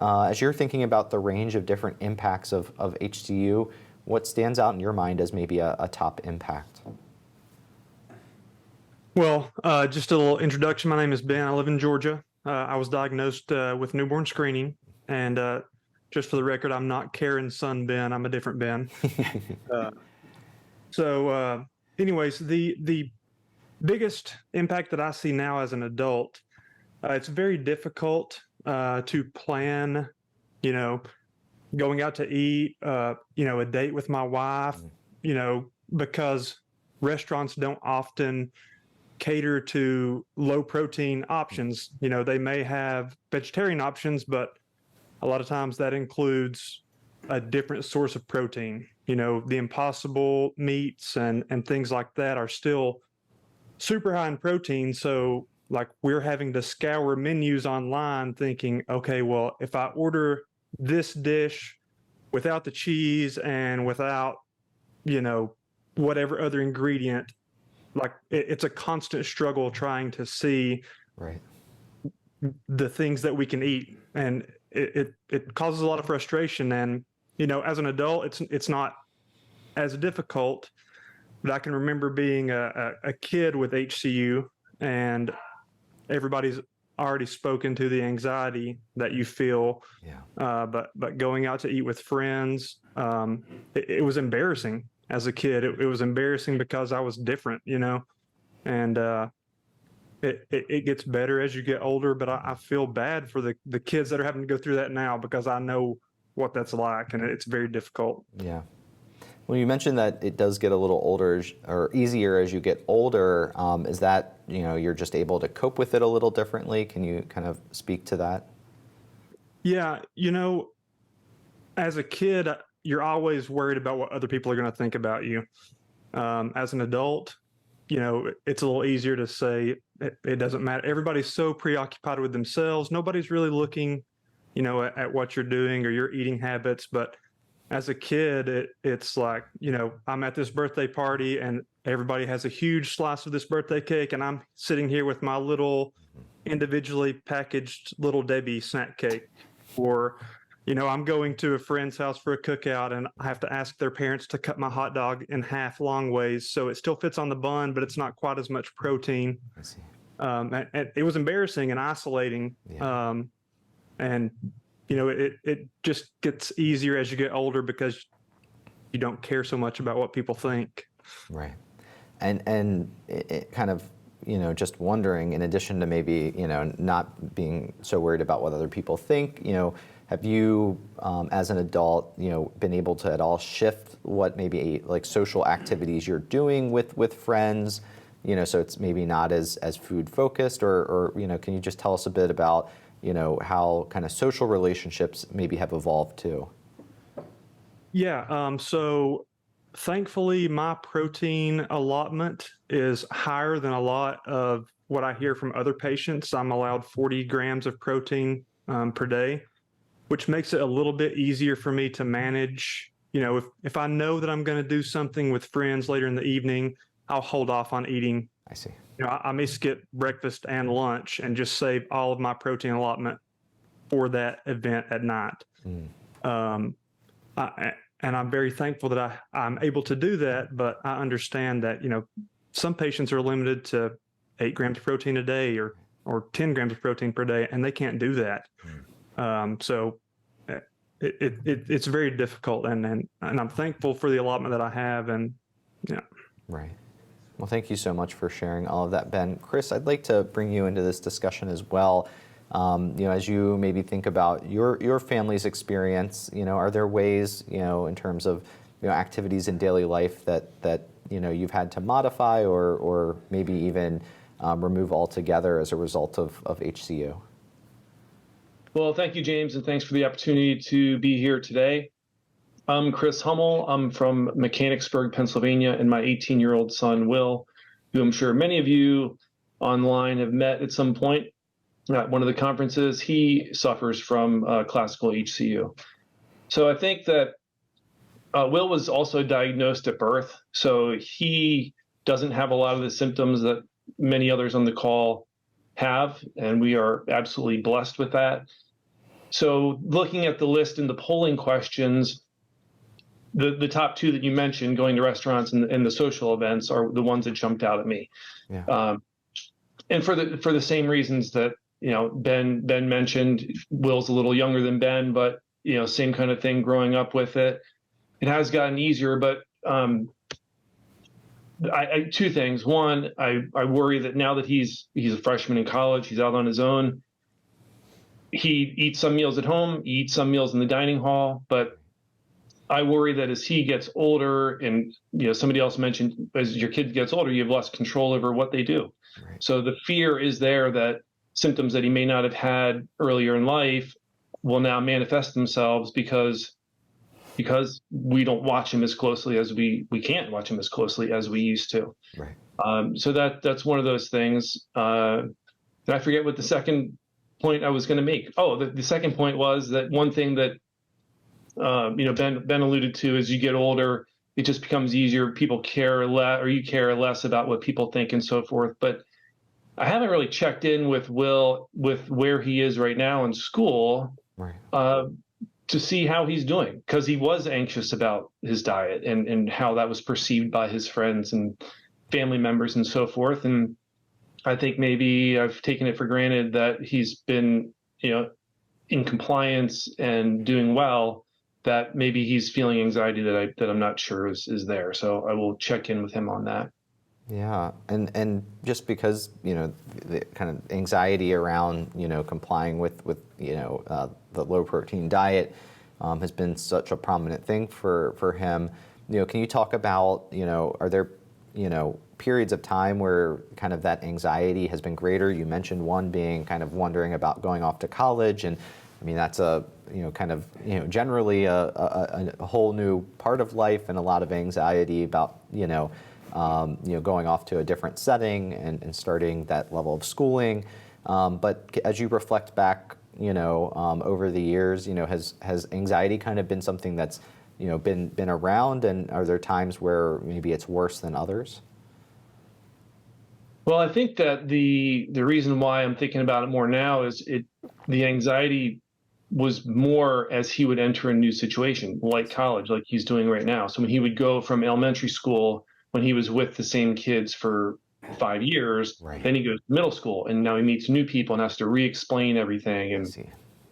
As you're thinking about the range of different impacts of HCU, what stands out in your mind as maybe a top impact? Well, just a little introduction. My name is Ben. I live in Georgia. I was diagnosed with newborn screening, and just for the record, I'm not Karen's son, Ben. I'm a different Ben. Uh, anyways, the biggest impact that I see now as an adult, it's very difficult to plan, you know, going out to eat, a date with my wife, because restaurants don't often cater to low protein options. They may have vegetarian options, but a lot of times that includes a different source of protein. The impossible meats and things like that are still super high in protein. So like we're having to scour menus online thinking, okay, well, if I order this dish without the cheese and without, whatever other ingredient, like it's a constant struggle trying to see Right. the things that we can eat. And it causes a lot of frustration. And, as an adult, it's not as difficult, but I can remember being a kid with HCU, and everybody's already spoken to the anxiety that you feel. Yeah. But going out to eat with friends, it was embarrassing as a kid. It was embarrassing because I was different, and it gets better as you get older. But I feel bad for the kids that are having to go through that now, because I know what that's like, and it's very difficult. Yeah. Well, you mentioned that it does get a little older or easier as you get older. Is that, you're just able to cope with it a little differently? Can you kind of speak to that? Yeah, as a kid, you're always worried about what other people are going to think about you. As an adult, it's a little easier to say it doesn't matter. Everybody's so preoccupied with themselves. Nobody's really looking, at what you're doing or your eating habits. But as a kid, it's like, I'm at this birthday party and everybody has a huge slice of this birthday cake, and I'm sitting here with my little individually packaged little Debbie snack cake. Or, I'm going to a friend's house for a cookout and I have to ask their parents to cut my hot dog in half long ways so it still fits on the bun, but it's not quite as much protein. I see. And it was embarrassing and isolating. Yeah. And it just gets easier as you get older because you don't care so much about what people think. Right. And it kind of, just wondering, in addition to maybe, not being so worried about what other people think, have you, as an adult, been able to at all shift what maybe like social activities you're doing with friends, so it's maybe not as food focused, or can you just tell us a bit about, how kind of social relationships maybe have evolved too? Yeah. So thankfully, my protein allotment is higher than a lot of what I hear from other patients. I'm allowed 40 grams of protein per day, which makes it a little bit easier for me to manage. If I know that I'm going to do something with friends later in the evening, I'll hold off on eating. I see. I may skip breakfast and lunch and just save all of my protein allotment for that event at night. Um, and I'm very thankful that I'm able to do that, but I understand that, some patients are limited to 8 grams of protein a day or 10 grams of protein per day, and they can't do that. So it's very difficult, and I'm thankful for the allotment that I have. And yeah. Right. Well, thank you so much for sharing all of that, Ben. Chris, I'd like to bring you into this discussion as well. As you maybe think about your family's experience, are there ways, in terms of, activities in daily life that you've had to modify or maybe even remove altogether as a result of HCU? Well, thank you, James, and thanks for the opportunity to be here today. I'm Chris Hummel. I'm from Mechanicsburg, Pennsylvania, and my 18-year-old son, Will, who I'm sure many of you online have met at some point at one of the conferences. He suffers from classical HCU. So I think that Will was also diagnosed at birth, so he doesn't have a lot of the symptoms that many others on the call have, and we are absolutely blessed with that. So looking at the list and the polling questions, the top two that you mentioned, going to restaurants and the social events, are the ones that jumped out at me. Yeah. And for the same reasons that, Ben mentioned. Will's a little younger than Ben, but same kind of thing growing up with it. It has gotten easier, but two things. One, I worry that now that he's a freshman in college, he's out on his own. He eats some meals at home, he eats some meals in the dining hall, but I worry that as he gets older, and somebody else mentioned, as your kid gets older, you have less control over what they do. Right. So the fear is there that symptoms that he may not have had earlier in life will now manifest themselves because we don't watch him as closely as we can't watch him as closely as we used to. Right. So that's one of those things. And I forget what the second point I was going to make. Oh, the second point was that one thing that Ben alluded to: as you get older, it just becomes easier. People care less, or you care less about what people think and so forth. But I haven't really checked in with Will with where he is right now in school. Right. To see how he's doing, because he was anxious about his diet and how that was perceived by his friends and family members and so forth. And I think maybe I've taken it for granted that he's been, in compliance and doing well, that maybe he's feeling anxiety that I'm not sure is there. So I will check in with him on that. Yeah, and just because the kind of anxiety around complying with the low protein diet has been such a prominent thing for him. Can you talk about are there periods of time where kind of that anxiety has been greater? You mentioned one being kind of wondering about going off to college, and I mean that's a kind of generally a whole new part of life, and a lot of anxiety about going off to a different setting and starting that level of schooling. But as you reflect back, over the years, has anxiety kind of been something that's, been around, and are there times where maybe it's worse than others? Well, I think that the reason why I'm thinking about it more now is the anxiety was more as he would enter a new situation, like college, like he's doing right now. So when he would go from elementary school, when he was with the same kids for 5 years, Right. then he goes to middle school, and now he meets new people and has to re-explain everything and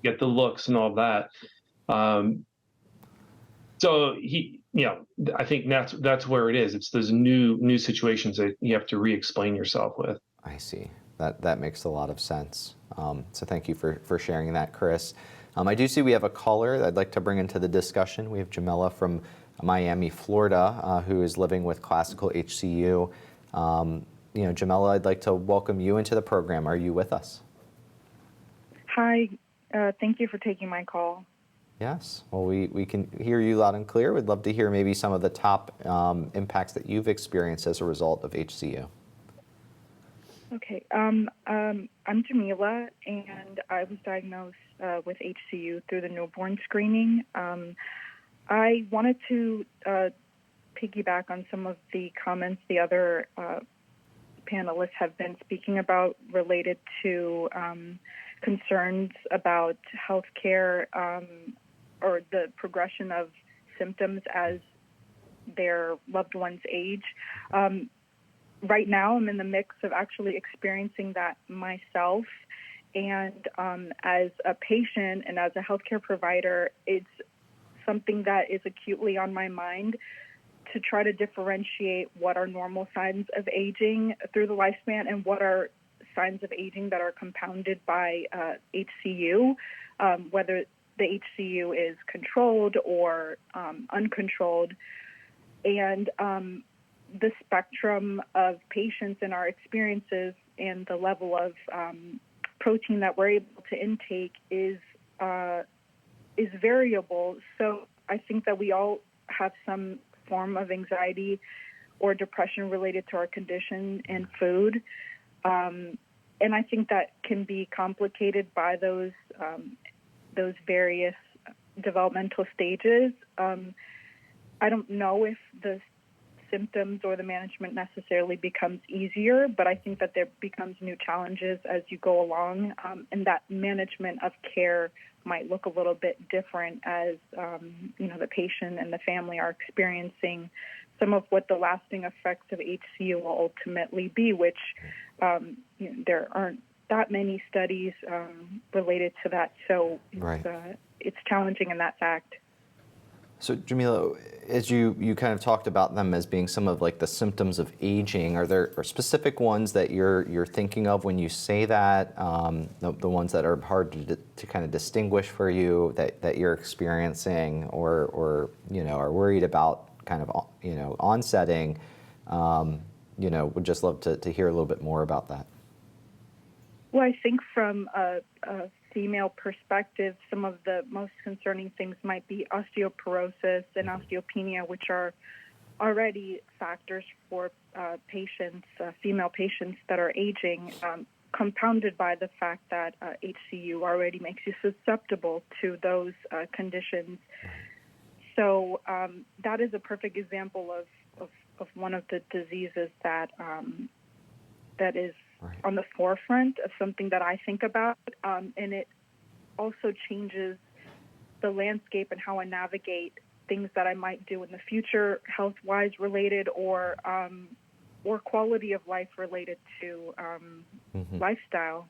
get the looks and all that. So he, I think that's where it is. It's those new situations that you have to re-explain yourself with. I see. That makes a lot of sense. So thank you for sharing that, Chris. I do see we have a caller that I'd like to bring into the discussion. We have Jamila from Miami, Florida, who is living with Classical HCU. Jamila, I'd like to welcome you into the program. Are you with us? Hi. Thank you for taking my call. Yes. Well, we can hear you loud and clear. We'd love to hear maybe some of the top impacts that you've experienced as a result of HCU. Okay. I'm Jamila, and I was diagnosed with HCU through the newborn screening. I wanted to piggyback on some of the comments the other panelists have been speaking about related to concerns about healthcare or the progression of symptoms as their loved ones age. Right now, I'm in the mix of actually experiencing that myself. And as a patient and as a healthcare provider, it's something that is acutely on my mind to try to differentiate what are normal signs of aging through the lifespan and what are signs of aging that are compounded by HCU, whether the HCU is controlled or uncontrolled. And the spectrum of patients and our experiences and the level of protein that we're able to intake is variable. So I think that we all have some form of anxiety or depression related to our condition and food. And I think that can be complicated by those various developmental stages. I don't know if the symptoms or the management necessarily becomes easier, but I think that there becomes new challenges as you go along, and that management of care might look a little bit different as the patient and the family are experiencing some of what the lasting effects of HCU will ultimately be, which there aren't that many studies related to that, so it's challenging in that fact. So Jamila, as you kind of talked about them as being some of like the symptoms of aging, are there specific ones that you're thinking of when you say that, the ones that are hard to kind of distinguish for you that you're experiencing or are worried about kind of onsetting? Would just love to hear a little bit more about that. Well, I think from a female perspective, some of the most concerning things might be osteoporosis and osteopenia, which are already factors for female patients that are aging, compounded by the fact that HCU already makes you susceptible to those conditions. So that is a perfect example of one of the diseases that is on the forefront of something that I think about, and it also changes the landscape and how I navigate things that I might do in the future, health-wise related, or quality of life related to lifestyle.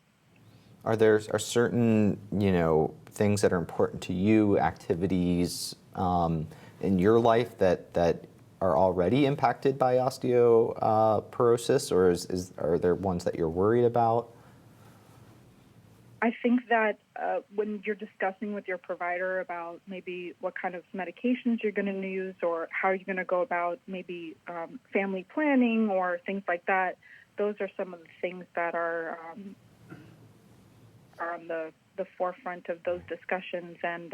Are certain things that are important to you, activities in your life that are already impacted by osteoporosis, or are there ones that you're worried about? I think that when you're discussing with your provider about maybe what kind of medications you're going to use or how you're going to go about maybe family planning or things like that, those are some of the things that are on the forefront of those discussions and,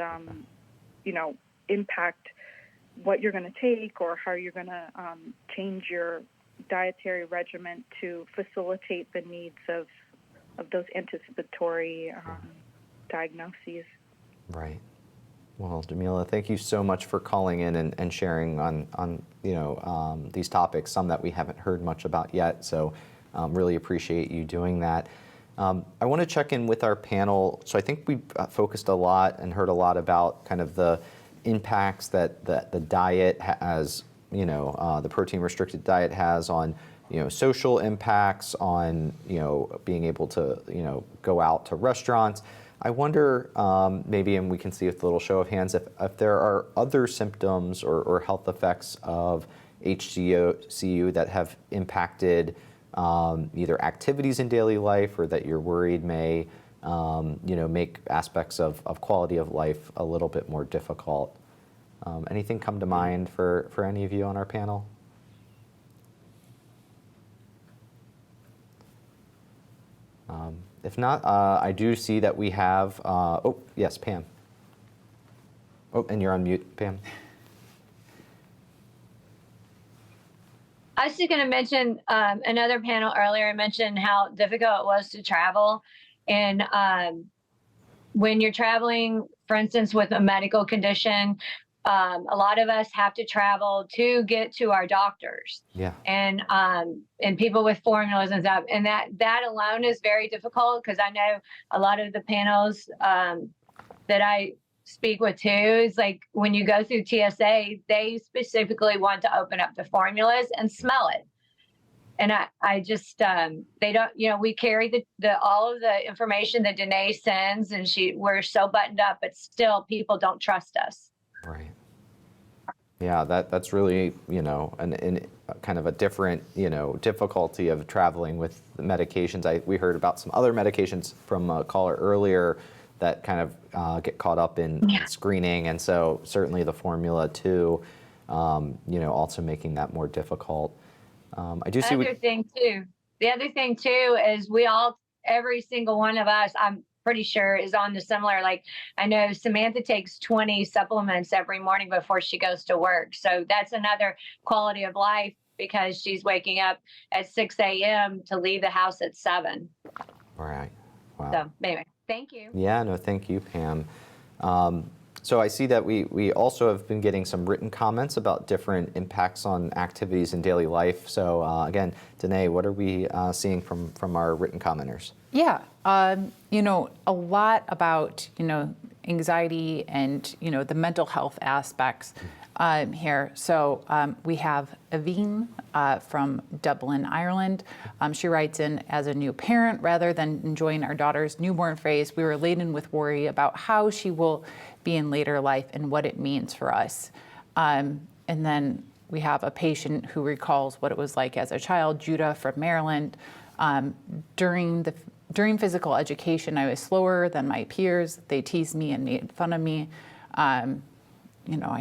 impact what you're going to take or how you're going to change your dietary regimen to facilitate the needs of those anticipatory diagnoses. Right. Well, Jamila, thank you so much for calling in and sharing on these topics, some that we haven't heard much about yet. So really appreciate you doing that. I want to check in with our panel. So I think we focused a lot and heard a lot about kind of the impacts that the diet has, the protein-restricted diet has on, social impacts, on, being able to, go out to restaurants. I wonder, maybe, and we can see with a little show of hands, if there are other symptoms or health effects of HCU that have impacted either activities in daily life or that you're worried may make aspects of quality of life a little bit more difficult. Anything come to mind for any of you on our panel? If not, I do see that we have, oh, yes, Pam. Oh, and you're on mute, Pam. I was just going to mention another panel earlier. I mentioned how difficult it was to travel. And when you're traveling, for instance, with a medical condition, a lot of us have to travel to get to our doctors. Yeah. And people with formulas and stuff. And that alone is very difficult because I know a lot of the panels that I speak with too is like when you go through TSA, they specifically want to open up the formulas and smell it. And I just they don't, we carry the all of the information that Danae sends, and we're so buttoned up, but still people don't trust us. Right. Yeah, that's really, an kind of a different, difficulty of traveling with the medications. We heard about some other medications from a caller earlier that kind of get caught up in screening, and so certainly the formula too, also making that more difficult. I do see. The other thing too is every single one of us, I'm pretty sure, is on the similar, like I know Samantha takes 20 supplements every morning before she goes to work. So that's another quality of life because she's waking up at 6 a.m. to leave the house at 7. Right. Wow. So anyway, thank you. Yeah, no, thank you, Pam. So I see that we also have been getting some written comments about different impacts on activities in daily life. So again, Danae, what are we seeing from our written commenters? Yeah, a lot about, anxiety and, the mental health aspects here. So we have Aveen from Dublin, Ireland. She writes in, as a new parent, rather than enjoying our daughter's newborn phase, we were laden with worry about how she will be in later life and what it means for us. And then we have a patient who recalls what it was like as a child, Judah from Maryland. During physical education, I was slower than my peers. They teased me and made fun of me. I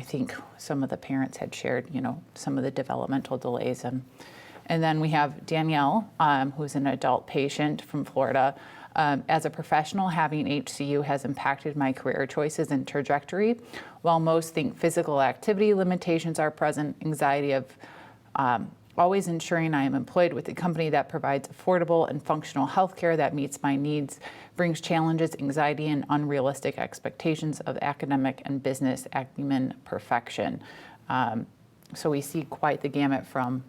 think some of the parents had shared, some of the developmental delays. And then we have Danielle, who's an adult patient from Florida. As a professional, having HCU has impacted my career choices and trajectory. While most think physical activity limitations are present, anxiety of always ensuring I am employed with a company that provides affordable and functional healthcare that meets my needs brings challenges, anxiety, and unrealistic expectations of academic and business acumen perfection. So we see quite the gamut from,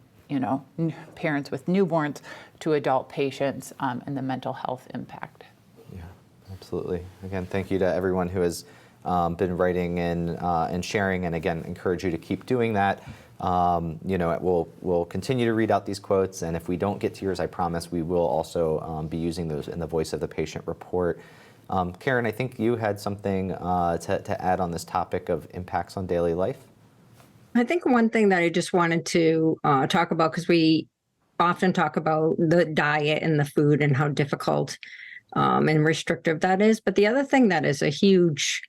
parents with newborns to adult patients and the mental health impact. Yeah, absolutely. Again, thank you to everyone who has been writing in and sharing, and again, encourage you to keep doing that. We'll continue to read out these quotes, and if we don't get to yours, I promise we will also be using those in the Voice of the Patient report. Karen, I think you had something to add on this topic of impacts on daily life. I think one thing that I just wanted to talk about, because we often talk about the diet and the food and how difficult and restrictive that is. But the other thing that is a huge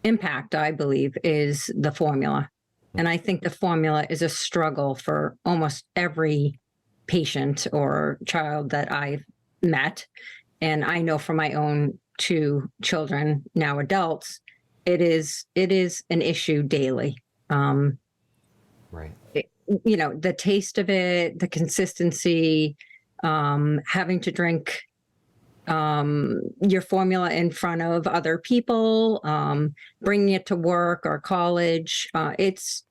impact, I believe, is the formula. And I think the formula is a struggle for almost every patient or child that I've met. And I know from my own 2 children, now adults, it is an issue daily. Right. The taste of it, the consistency, having to drink your formula in front of other people, bringing it to work or college. It's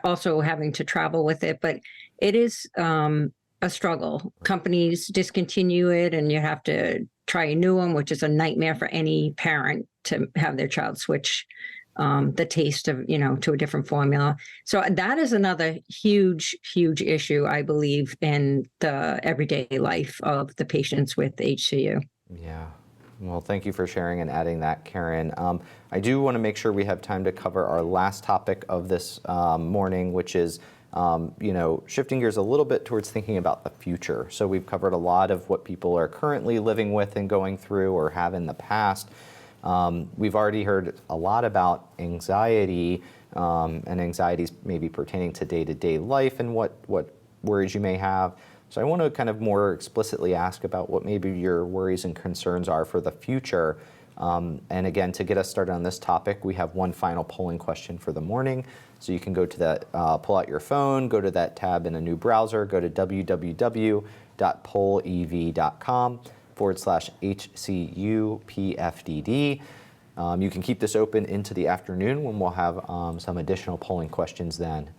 also having to travel with it, but it is a struggle. Companies discontinue it and you have to try a new one, which is a nightmare for any parent to have their child switch the taste of, to a different formula. So that is another huge, huge issue, I believe, in the everyday life of the patients with HCU. Yeah. Well, thank you for sharing and adding that, Karen. I do want to make sure we have time to cover our last topic of this morning, which is, shifting gears a little bit towards thinking about the future. So we've covered a lot of what people are currently living with and going through or have in the past. We've already heard a lot about anxiety and anxieties maybe pertaining to day-to-day life and what worries you may have. So I want to kind of more explicitly ask about what maybe your worries and concerns are for the future. And again, to get us started on this topic, we have one final polling question for the morning. So you can go to that, pull out your phone, go to that tab in a new browser, go to www.pollev.com/HCU-PFDD. You can keep this open into the afternoon when we'll have some additional polling questions then.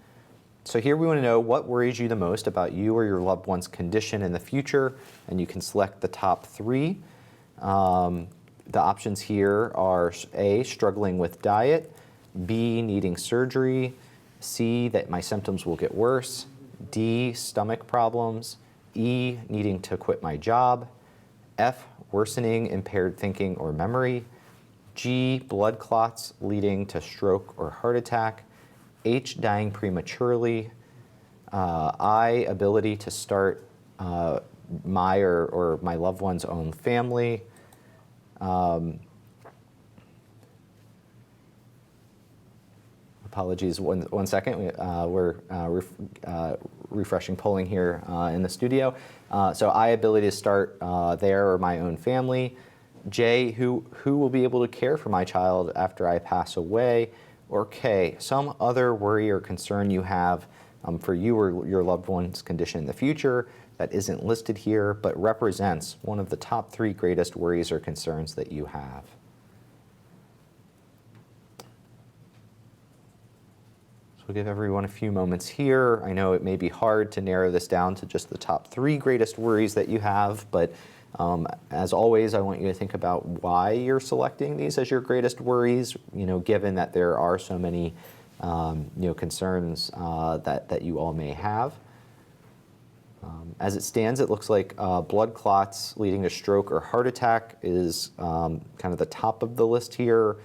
So here we want to know what worries you the most about you or your loved one's condition in the future, and you can select the top 3. The options here are A, struggling with diet, B, needing surgery, C, that my symptoms will get worse, D, stomach problems, E, needing to quit my job, F, worsening impaired thinking or memory, G, blood clots leading to stroke or heart attack, H, dying prematurely, I, ability to start my or my loved one's own family, apologies, one second. We're refreshing polling here in the studio. So I, ability to start there or my own family. J, who will be able to care for my child after I pass away. Or K, some other worry or concern you have for you or your loved one's condition in the future that isn't listed here, but represents one of the top 3 greatest worries or concerns that you have. So we'll give everyone a few moments here. I know it may be hard to narrow this down to just the top 3 greatest worries that you have, but as always, I want you to think about why you're selecting these as your greatest worries, given that there are so many concerns that you all may have. As it stands, it looks like blood clots leading to stroke or heart attack is kind of the top of the list here,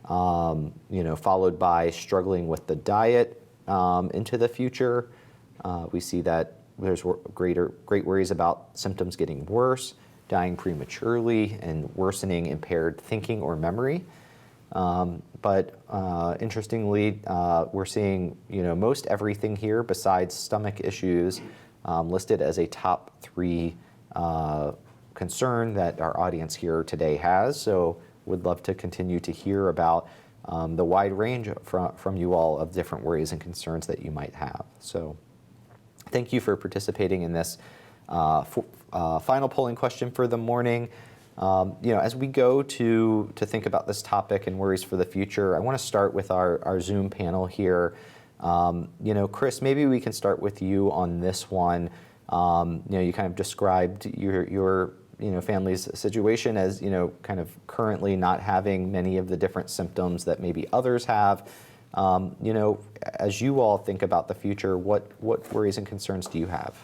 followed by struggling with the diet into the future. We see that there's great worries about symptoms getting worse, dying prematurely, and worsening impaired thinking or memory. But interestingly, we're seeing most everything here besides stomach issues listed as a top 3 concern that our audience here today has. So would love to continue to hear about the wide range from you all of different worries and concerns that you might have. So thank you for participating in this final polling question for the morning. As we go to think about this topic and worries for the future, I want to start with our Zoom panel here. Chris, maybe we can start with you on this one. You kind of described your family's situation as, kind of currently not having many of the different symptoms that maybe others have. As you all think about the future, what worries and concerns do you have?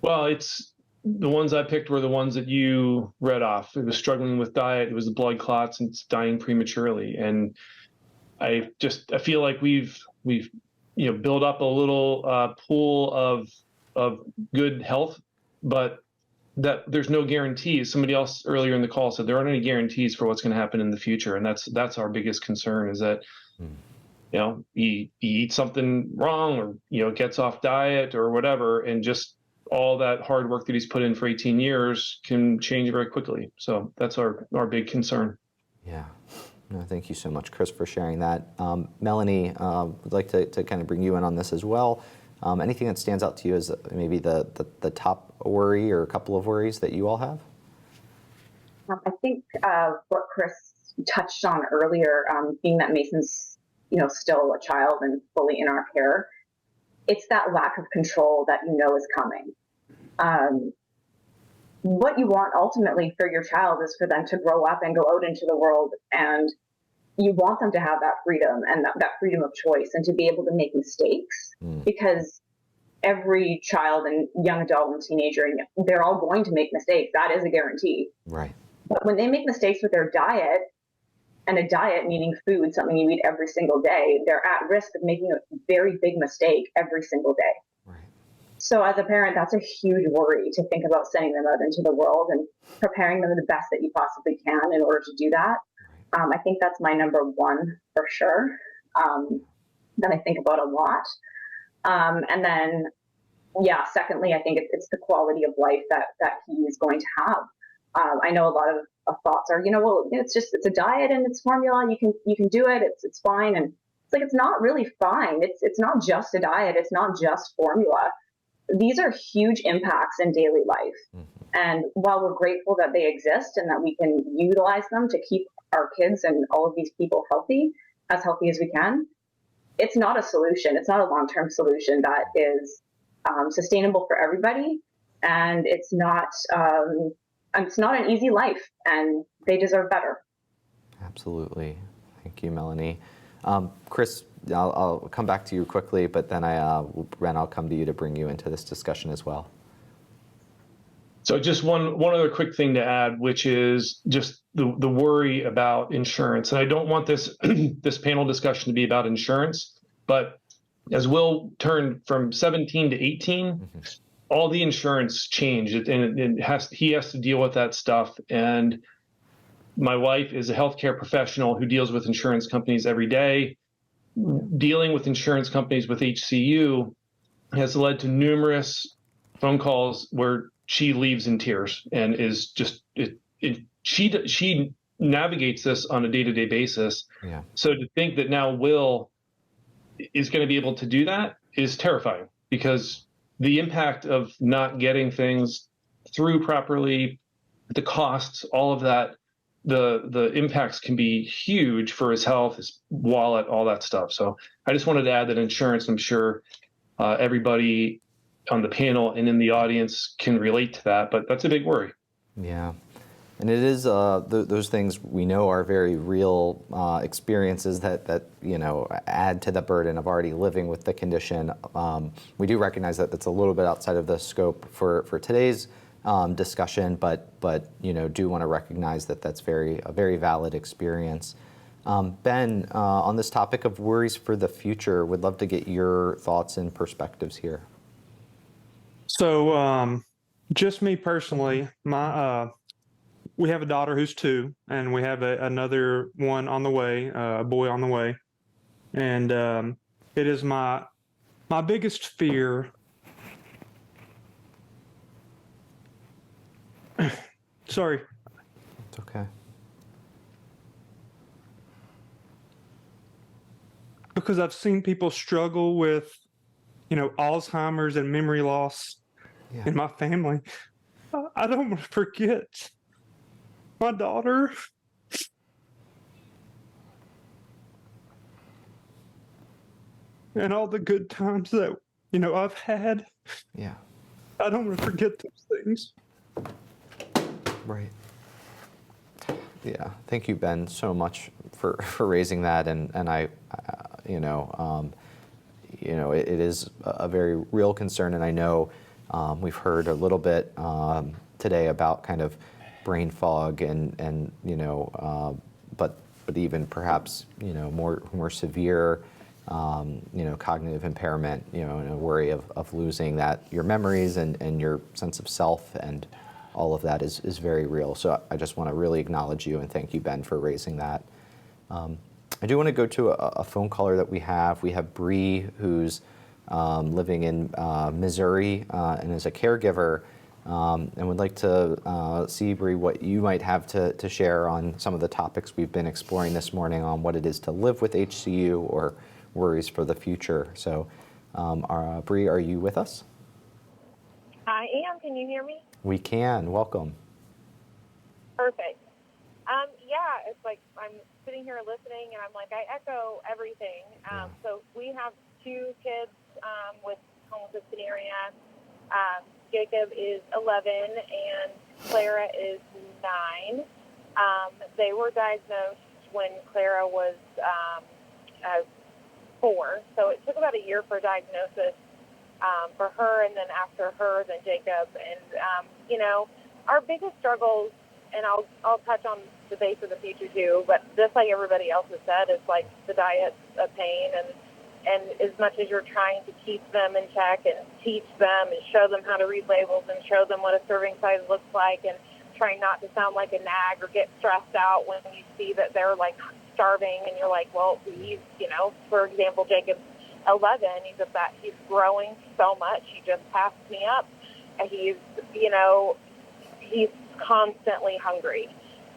Well, it's the ones I picked were the ones that you read off. It was struggling with diet, it was the blood clots, and it's dying prematurely. And I feel like we've built up a little pool of good health, but that there's no guarantees. Somebody else earlier in the call said there aren't any guarantees for what's going to happen in the future, and that's our biggest concern. Is that you eat something wrong, or gets off diet or whatever, and just all that hard work that he's put in for 18 years can change very quickly. So that's our big concern. Yeah. No, thank you so much, Chris, for sharing that. Melanie, would like to kind of bring you in on this as well. Anything that stands out to you as maybe the top worry or a couple of worries that you all have? I think what Chris touched on earlier, being that Mason's still a child and fully in our care, it's that lack of control that is coming. What you want ultimately for your child is for them to grow up and go out into the world, and you want them to have that freedom and that freedom of choice and to be able to make mistakes, because every child and young adult and teenager, they're all going to make mistakes. That is a guarantee. Right. But when they make mistakes with their diet, and a diet meaning food, something you eat every single day, they're at risk of making a very big mistake every single day. Right. So as a parent, that's a huge worry to think about sending them out into the world and preparing them the best that you possibly can in order to do that. Right. I think that's my number one for sure. That I think about a lot. And then, secondly, I think it's the quality of life that he is going to have. I know a lot of thoughts are, it's a diet and it's formula. You can do it. It's fine. And it's like, it's not really fine. It's not just a diet. It's not just formula. These are huge impacts in daily life. Mm-hmm. And while we're grateful that they exist and that we can utilize them to keep our kids and all of these people as healthy as we can, it's not a solution. It's not a long-term solution that is sustainable for everybody. And it's not an easy life, and they deserve better. Absolutely. Thank you, Melanie. Chris, I'll come back to you quickly, but then I'll come to you to bring you into this discussion as well. So just one other quick thing to add, which is just the worry about insurance. And I don't want this this panel discussion to be about insurance, but as Will turned from 17 to 18, mm-hmm. all the insurance changed, and he has to deal with that stuff. And my wife is a healthcare professional who deals with insurance companies every day. Dealing with insurance companies with HCU has led to numerous phone calls where she leaves in tears and is just she navigates this on a day-to-day basis. Yeah. So to think that now Will is going to be able to do that is terrifying, because the impact of not getting things through properly, the costs, all of that the impacts can be huge for his health, his wallet, all that stuff. So I just wanted to add that insurance, I'm sure everybody on the panel and in the audience can relate to that, but that's a big worry. Yeah. And it is those things we know are very real experiences that add to the burden of already living with the condition. We do recognize that that's a little bit outside of the scope for today's discussion, but do want to recognize that that's a very valid experience. Ben, on this topic of worries for the future, would love to get your thoughts and perspectives here. So, just me personally, we have a daughter who's 2, and we have another one on the way, a boy on the way. And it is my biggest fear. Sorry. It's okay. Because I've seen people struggle with, Alzheimer's and memory loss in my family. I don't want to forget my daughter. And all the good times that, I've had. Yeah. I don't want to forget those things. Right. Yeah. Thank you, Ben, so much for raising that. And I, it is a very real concern. And I know we've heard a little bit today about kind of brain fog and but even perhaps, more severe, cognitive impairment, and a worry of losing your memories and your sense of self, and all of that is very real. So I just want to really acknowledge you and thank you, Ben, for raising that. I do want to go to a phone caller that we have. We have Bree, who's living in Missouri and is a caregiver, and would like to see, Bree, what you might have to share on some of the topics we've been exploring this morning on what it is to live with HCU or worries for the future. So, Bree, are you with us? I am. Can you hear me? We can. Welcome. Perfect. Yeah, it's like I'm sitting here listening, and I'm like, I echo everything. So we have 2 kids with homocystinuria. Jacob is 11, and Clara is 9. They were diagnosed when Clara was 4, so it took about a year for diagnosis for her, and then after her, then Jacob. And our biggest struggles, and I'll touch on the base of the future too, but just like everybody else has said, it's like the diet's a pain, and as much as you're trying to keep them in check and teach them and show them how to read labels and show them what a serving size looks like, and trying not to sound like a nag or get stressed out when you see that they're like starving, and you're like, well, he's, for example, Jacob's 11, he's growing so much. He just passed me up, and he's constantly hungry,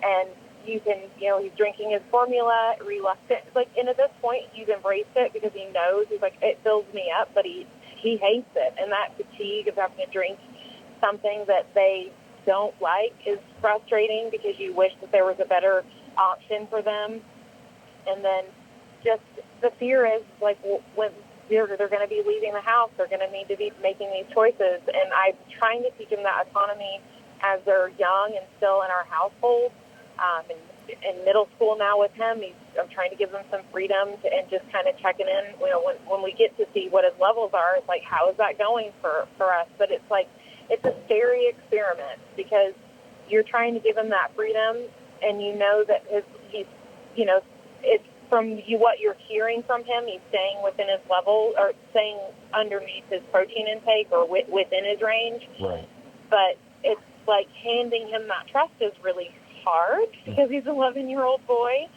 and you can, he's drinking his formula, reluctant, and at this point, he's embraced it because he knows, he's like, it fills me up, but he hates it, and that fatigue of having to drink something that they don't like is frustrating because you wish that there was a better option for them. And then just the fear is like when they're going to be leaving the house, they're going to need to be making these choices. And I'm trying to teach them that autonomy as they're young and still in our household. In middle school now with him, I'm trying to give them some freedom and just kind of checking in. When we get to see what his levels are, it's like, how is that going for us? But it's like, it's a scary experiment because you're trying to give him that freedom, and that it's from what you're hearing from him, he's staying within his level or staying underneath his protein intake or within his range. Right. But it's like handing him that trust is really hard because he's an 11-year-old boy.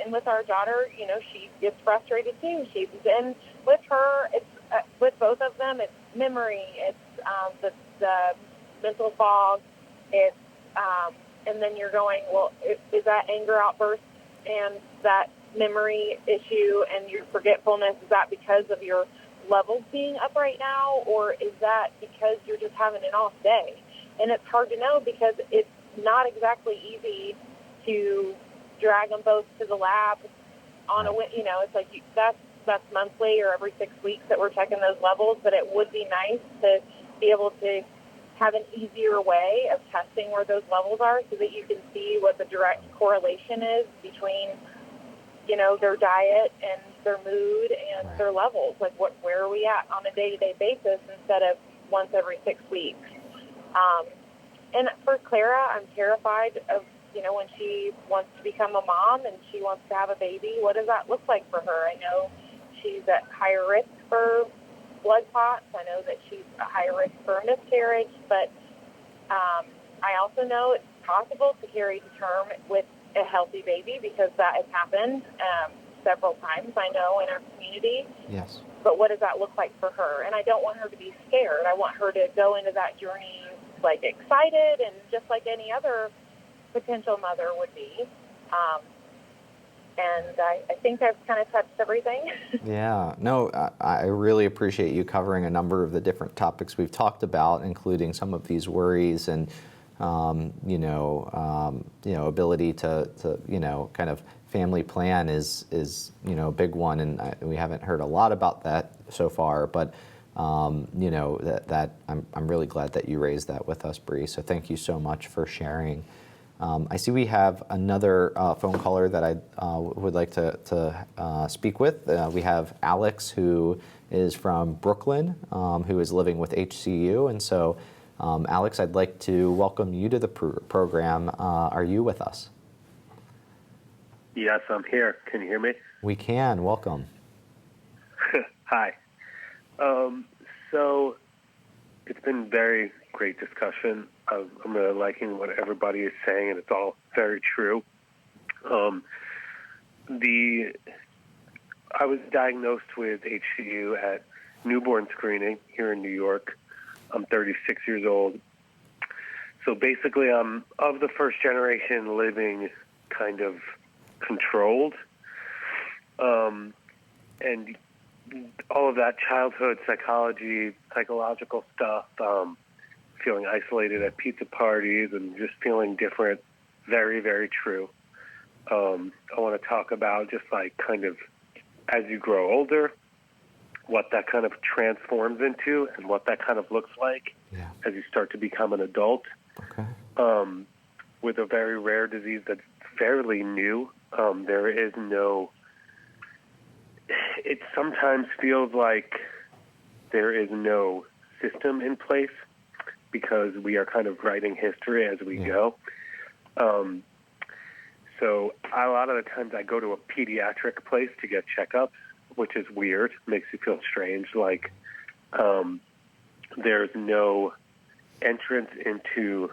And with our daughter, she gets frustrated too. And with her, it's with both of them, it's memory, it's the mental fog, it's and then you're going, well, is that anger outburst and that memory issue and your forgetfulness, is that because of your levels being up right now, or is that because you're just having an off day? And it's hard to know because it's not exactly easy to drag them both to the lab on it's like that's monthly or every 6 weeks that we're checking those levels, but it would be nice to be able to have an easier way of testing where those levels are so that you can see what the direct correlation is between, their diet and their mood and their levels. Like where are we at on a day-to-day basis instead of once every 6 weeks. And for Clara, I'm terrified of, when she wants to become a mom and she wants to have a baby, what does that look like for her? I know she's at higher risk for blood clots. I know that she's at higher risk for a miscarriage, but I also know it's possible to carry to term with a healthy baby because that has happened several times, I know, in our community. Yes. But what does that look like for her? And I don't want her to be scared. I want her to go into that journey like excited and just like any other potential mother would be. And I think I've kind of touched everything. Yeah, no, I really appreciate you covering a number of the different topics we've talked about, including some of these worries and, ability to kind of family plan is a big one, and we haven't heard a lot about that so far, but that I'm really glad that you raised that with us, Bree. So thank you so much for sharing. I see we have another phone caller that I would like to speak with. We have Alex, who is from Brooklyn, who is living with HCU. And so, Alex, I'd like to welcome you to the program. Are you with us? Yes, I'm here. Can you hear me? We can. Welcome. Hi. So it's been very great discussion. I'm really liking what everybody is saying, and it's all very true. I was diagnosed with HCU at newborn screening here in New York. I'm 36 years old. So basically, I'm of the first generation living kind of controlled. And all of that childhood psychology, psychological stuff, feeling isolated at pizza parties and just feeling different, very, very true. I want to talk about just like kind of as you grow older, what that kind of transforms into and what that kind of looks like as you start to become an adult. Okay. With a very rare disease that's fairly new, there is no... It sometimes feels like there is no system in place because we are kind of writing history as we go. So a lot of the times I go to a pediatric place to get checkups, which is weird, makes you feel strange. Like there's no entrance into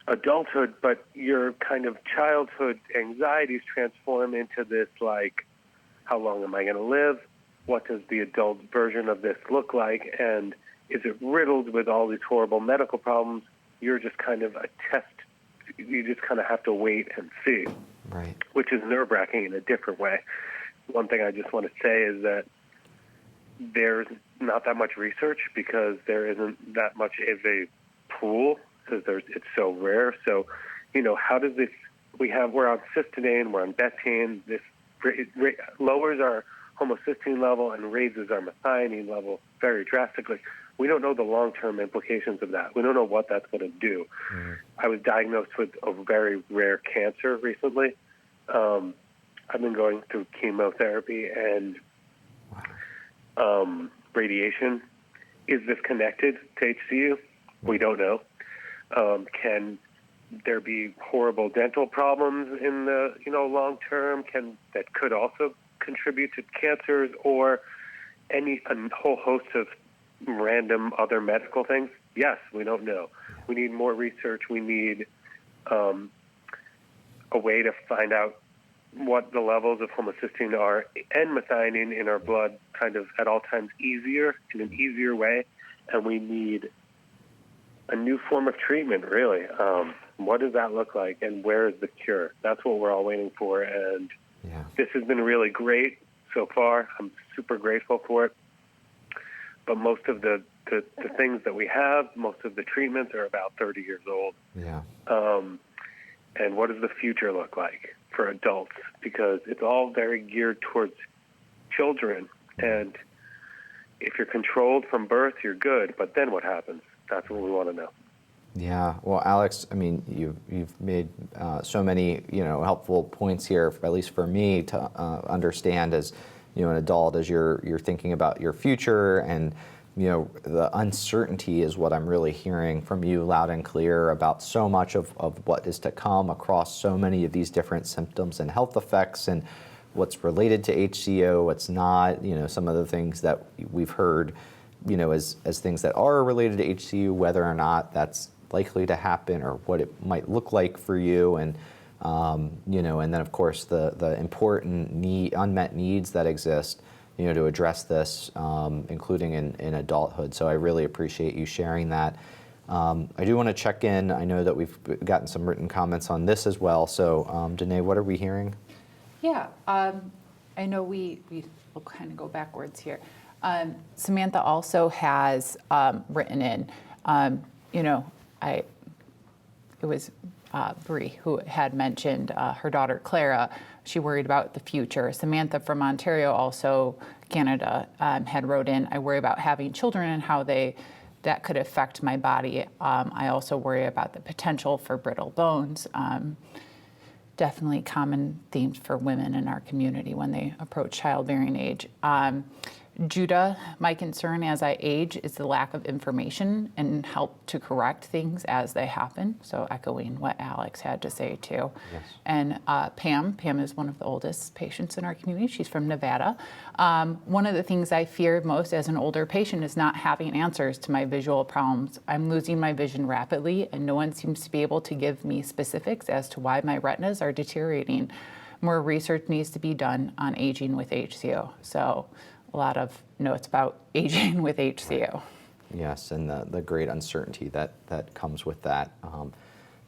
adulthood, but your kind of childhood anxieties transform into this, like, how long am I going to live? What does the adult version of this look like? And is it riddled with all these horrible medical problems? You're just kind of a test. You just kind of have to wait and see, right? Which is nerve-wracking in a different way. One thing I just want to say is that there's not that much research because there isn't that much of a pool because it's so rare. So, how does this? We're on cysteine, we're on betaine. This lowers our homocysteine level and raises our methionine level very drastically. We don't know the long-term implications of that. We don't know what that's going to do. I was diagnosed with a very rare cancer recently. I've been going through chemotherapy and radiation. Is this connected to HCU? We don't know. Can there be horrible dental problems in the long term? That could also contribute to cancers or a whole host of random other medical things? Yes, we don't know. We need more research. We need a way to find out what the levels of homocysteine are and methionine in our blood kind of at all times in an easier way. And we need a new form of treatment, really. What does that look like, and where is the cure? That's what we're all waiting for, and this has been really great so far. I'm super grateful for it. But most of the things that we have, most of the treatments are about 30 years old. Yeah. And what does the future look like for adults? Because it's all very geared towards children. And if you're controlled from birth, you're good. But then what happens? That's what we want to know. Yeah, well, Alex, I mean, you've made so many, helpful points here, at least for me to understand as, an adult, as you're thinking about your future, and, the uncertainty is what I'm really hearing from you loud and clear about so much of what is to come across so many of these different symptoms and health effects, and what's related to HCU, what's not, some of the things that we've heard, as things that are related to HCU, whether or not that's likely to happen or what it might look like for you, and and then of course the important unmet needs that exist, to address this, including in adulthood. So I really appreciate you sharing that. I do want to check in. I know that we've gotten some written comments on this as well. So Danae, what are we hearing? Yeah, I know we'll kind of go backwards here. Samantha also has written in, it was Bree who had mentioned her daughter Clara. She worried about the future. Samantha from Ontario, also Canada, had wrote in, I worry about having children and how that could affect my body. I also worry about the potential for brittle bones. Definitely common themes for women in our community when they approach childbearing age. Judah, my concern as I age is the lack of information and help to correct things as they happen. So echoing what Alex had to say too. Yes. And Pam is one of the oldest patients in our community. She's from Nevada. One of the things I fear most as an older patient is not having answers to my visual problems. I'm losing my vision rapidly, and no one seems to be able to give me specifics as to why my retinas are deteriorating. More research needs to be done on aging with HCU. So a lot of notes about aging with HCU. Yes, and the great uncertainty that comes with that.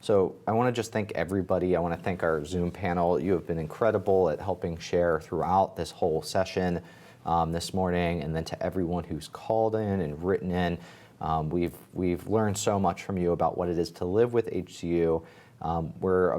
So I want to just thank everybody. I want to thank our Zoom panel. You have been incredible at helping share throughout this whole session this morning, and then to everyone who's called in and written in. We've learned so much from you about what it is to live with HCU. We're about